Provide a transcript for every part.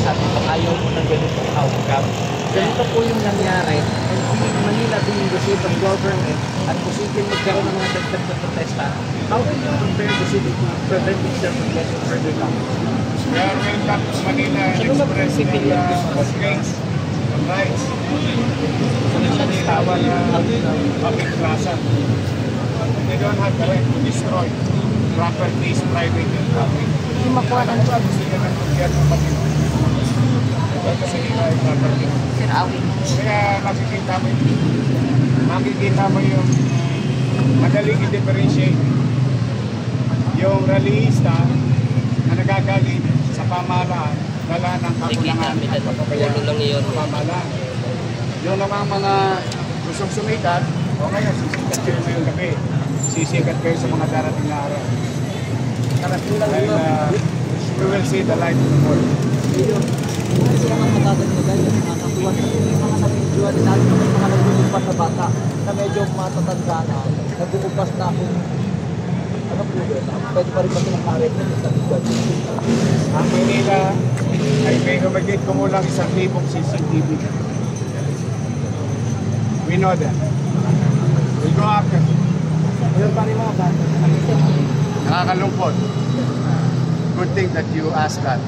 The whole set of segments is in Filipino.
sabi ko, ayaw mo ng ganitong outcome. Ganito po yung nangyari. And Manila being the seat of government at posibleng magkaroon ng mga dagdag na protesta, how can you prepare the city to prevent itself from getting further down? We are welcome to Manila and express constraints and rights. Manila, public plaza. They don't have the right to destroy properties, private and public. Hindi makuha ng Gusto nila ng pagyan ng Manila. Kasi nila ay property. Sir Awi. Kaya makikita mo yung madaling i-differentiate yung rallyista na nagagalit sa pamahalaan, dala ng kakulangan at pagpapabayaan sa pamahalaan. Yung namang mga gustong sumikat, o ngayon, sisikat kayo ngayong gabi, sisikat kayo sa mga darating na araw. Dahil you will see the light of the world. Kasi naman matatagdagan yung mga kakuwan. Kasi may mga nabidyoan din natin may mga nagbubugpas na bata na medyo matatanda na, nagbubugpas na kung ano po yun, pwede pa rin ba pinakarit sa bigyan. Ang Manila ay may gumagit kumulang 1,000 CCTV. We know that. We'll go after. Meron pa rin mga bata. Nakakalungkot. Good thing that you asked that.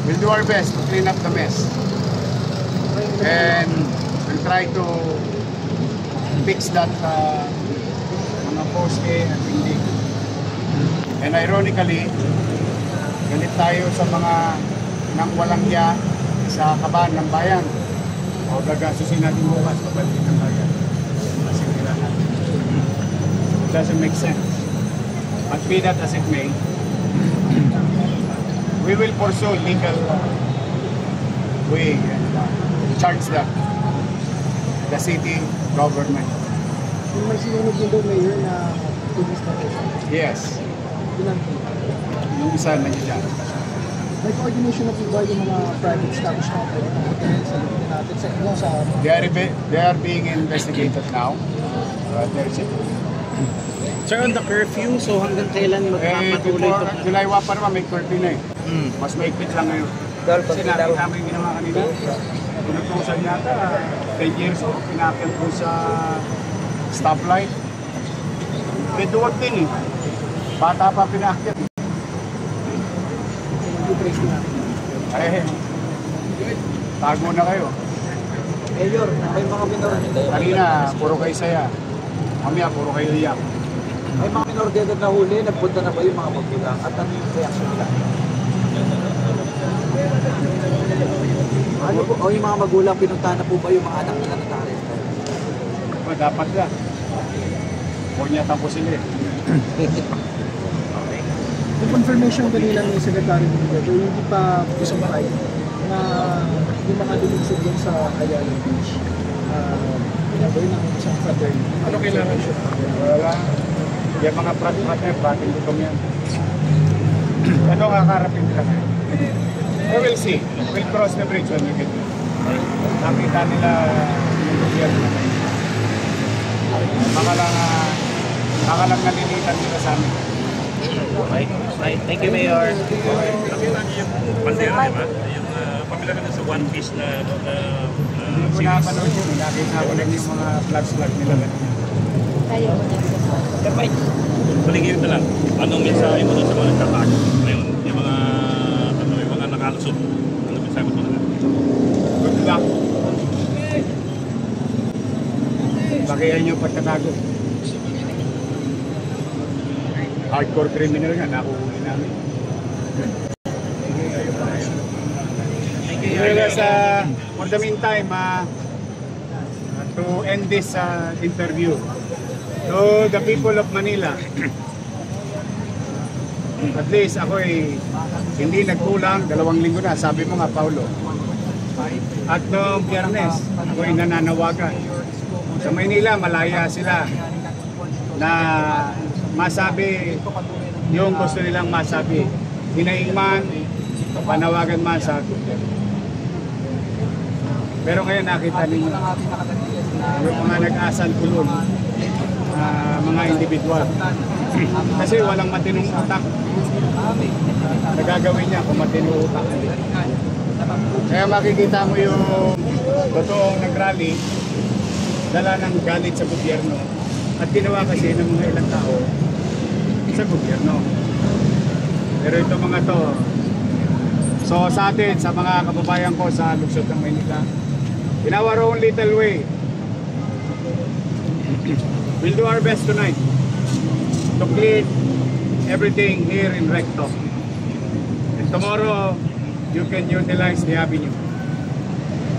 We'll do our best to clean up the mess. And we'll try to fix that mga poste at hindi. And ironically, galit tayo sa mga nang walang hiya sa kaban ng bayan. O gagasusin natin bukas pabalik ng bayan. Kasi kailangan. It doesn't make sense. But be that as it may, we will pursue legal way and charge the city government. Yung may sinunod din daw mayor na tulis na po. Yes. Ilan po? Yung isa na dyan. May coordination na po ba yung mga private establishment na hotel sa lugar natin sa inyo sa... They are being investigated now. There's it. Sir, on the curfew, so hanggang kailan magpapatuloy ito? July 1 pa naman may curfew na eh. Mas maigpit lang ngayon. Kasi nakita mo yung ginawa kanina. Pinutusan yata, 10 years old, pinakit po sa stoplight. May duwag din eh. Bata pa pinakit. Ay, tago na kayo. Mayor, may mga minor. Kanina, puro kayo saya. Mamaya, puro kayo iyak. May mga minor de edad na huli, nagpunta na ba yung mga magulang? At ano yung reaction nila? Ano po, o yung mga magulang, pinuntahan na po ba yung mga anak nila na tarin? Dapat na. Huwag niya tapos sila eh. Yung confirmation kanina ng Secretary ng Gobyerno, hindi pa isumpay na yung mga lumigsig din sa Ayala Beach, pinagawin ng isang fraternity. Ano kailangan siya? Wala. Yung mga prat-prat na, prating gutom yan. Ano kakarapin nila ngayon? We will see. We'll cross the bridge when we get there. Nakita nila yung gobyerno na ngayon. Baka lang nalilitan nila sa amin. Okay. Thank you, Mayor. Yung bandera, di ba? Yung pamila ka na sa One Piece na Hindi ko nakapanood yun. Nakita ko lang yung mga flag nila. Kaya mo na. Paligid na lang. Anong mensahe mo doon sa mga nagtatag? Ngayon, yung mga nakalusot. Anong mensahe mo doon? Good luck. Bagayan yung pagtatago. Hardcore criminal nga, nakuhuli namin. For the meantime, to end this interview, to the people of Manila, at least ako hindi nagkulang, 2 linggo na, sabi mo nga, Paulo. At noong Biyernes, ako nananawagan. Sa Manila, malaya sila na masabi yung gusto nilang masabi. Hinaing man, panawagan man sa pero ngayon nakita ninyo yung mga nag-asal kulon, mga individual. Kasi walang matinong utak. Nagagawin niya kung matinong utak. Kaya makikita mo yung totoong nagrally, dala ng galit sa gobyerno. At ginawa kasi ng mga ilang tao sa gobyerno. Pero ito mga to, so sa atin, sa mga kababayan ko sa lungsod ng Maynila, in our own little way, we'll do our best tonight to clean everything here in Recto. And tomorrow, you can utilize the avenue.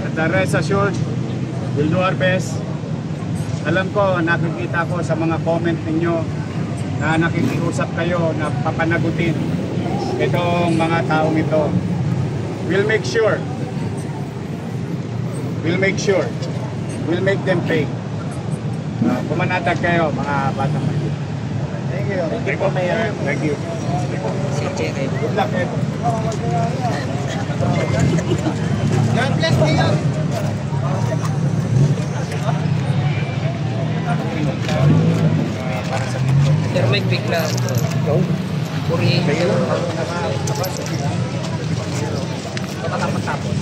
At rest assured, we'll do our best. Alam ko, nakikita ko sa mga comment ninyo na nakikiusap kayo na papanagutin itong mga taong ito. We'll make sure. We'll make them pay. Pumanatag kayo, mga batang Maynila. Thank you. Thank you po, Mayor. Thank you. Good luck, Ed. God bless Mayor. Sir Mike bigla. Puri. Tapos.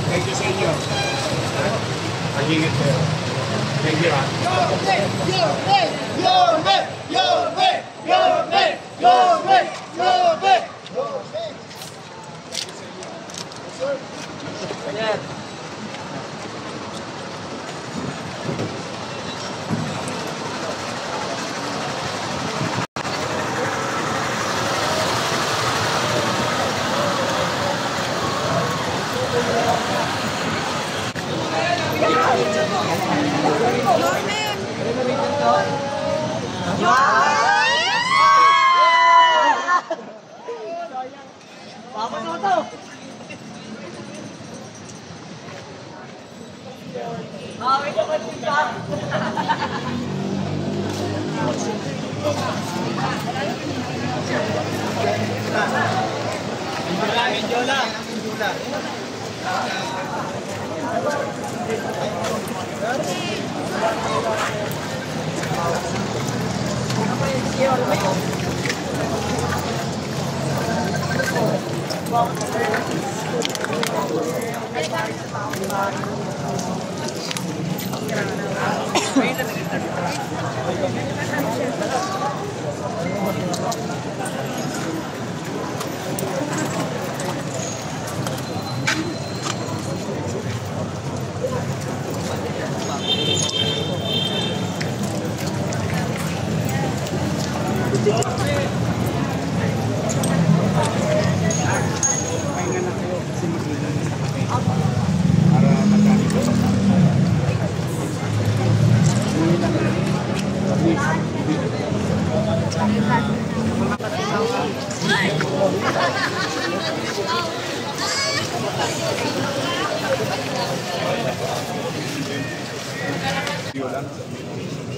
Thank you sa inyo. Mag-ingat kayo. Thank you,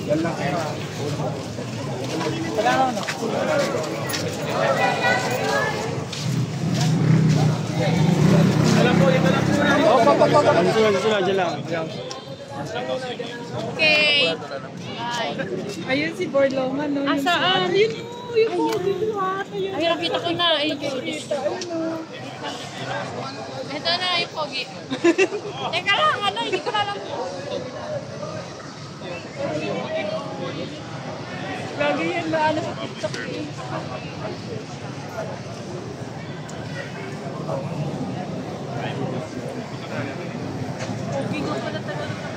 Yan lang kayo. Okay. Ayun si Borlongan, no? Asaan? Ayun, oh, yung dito ayun. Ay, nakita ko na. Ito na yung pogi. Teka lang, hindi ko na alam. Lagi yan na ano sa TikTok. Pogi nga pala talaga.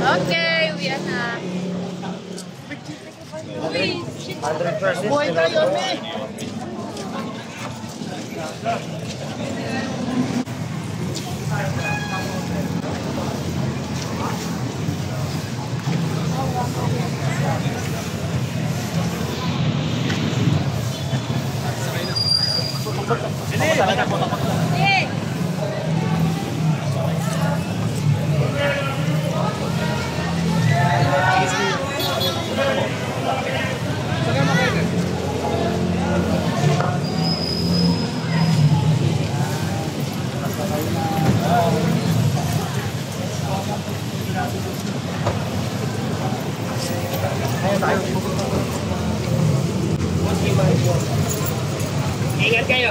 Okay, uwi na. Uy, shit. 100%. Buhay tayo, me! Eh! Ingat kayo.